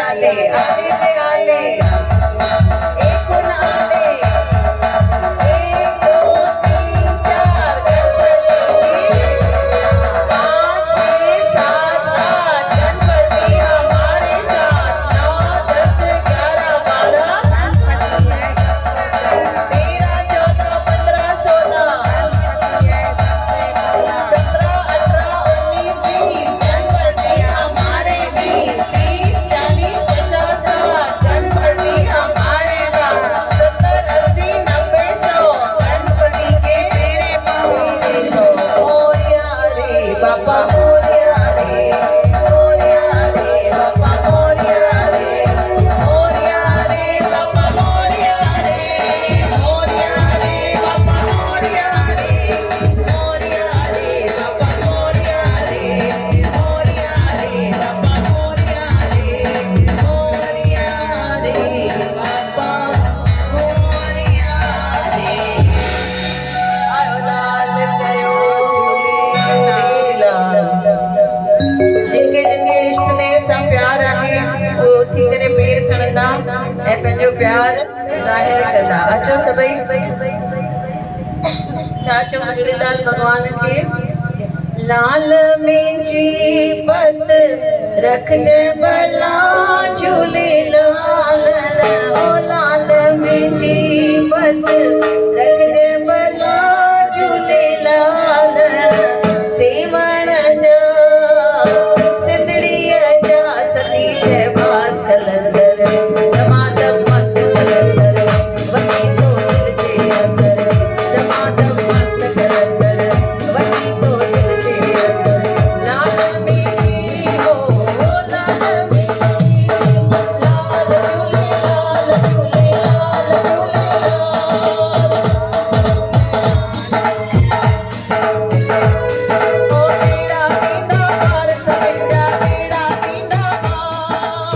आले आले रे आले एकूण आले 1 2 3 4 गणपती 5 6 7 8 गणपती हमारे साथ 9 10 11 12 13 14 15 16 17 18 19 20 गणपती हमारे 20 30 40 50 60 गणपती हमारे साथ 70 80 90 100 गणपती के मेरे मोरया रे बापा मोरया रे बापा मोरया रे बापा मोरया रे बापा मोरया रे मोरया रे बापा मोरया रे मोरया रे बापा मोरया रे मोरया रे बापा मोरया रे आयो लाल कयो झूलेलाल। जिनके जिनके इष्ट देव सां प्यार आहे वो उथी करे पेर खणंदा ऐं पंहिंजो प्यार ज़ाहिर कंदा। अचो सभई छा चऊं झूलेलाल भॻवान खे लाल मुंहिंजी पत रखजे भला झूलेलाल ओ लाल मुंहिंजी पत रखजे भला झूलेलाल सेवण जा सिंदड़ीअ जा सतीश भास कलंदर दमादम मस्त कलंदर वसी तो दिल जे अंदर दमादम मस्त कलंदर वसी तो दिल जे अंदर लाल मेरी हो लाल मेरी लाल झूलेलाल झूलेलाल झूलेलाल ओ तेरा कींदा पार सविंदा तेरा कींदा पार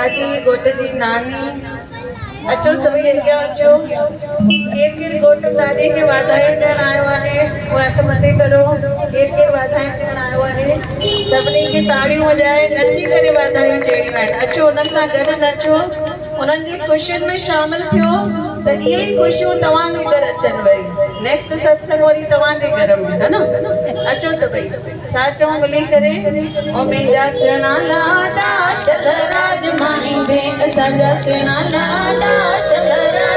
ॾाॾी घोट जी नानी अचो सभई अॻियां अचो केरु केरु घोट ॾाॾी खे वाधायूं ॾियणु आयो आहे उहे हथ मथे करो केरु केरु वाधायूं ॾियणु आयो आहे सभिनी खे ताड़ियूं वॼाए नची करे वाधायूं ॾियणियूं आहिनि अचो उन्हनि सां गॾु नचो उन्हनि जी ख़ुशियुनि में शामिल थियो त इहे ई ख़ुशियूं तव्हांजे घर अचनि वरी नेक्स्ट सत्संग वरी तव्हांजे घर में है न अचो सभई छा चऊं मिली करे ओ मुंहिंजा सुहिणा लाॾा शल राज माणींदे असांजा सुहिणा लाॾा शल राज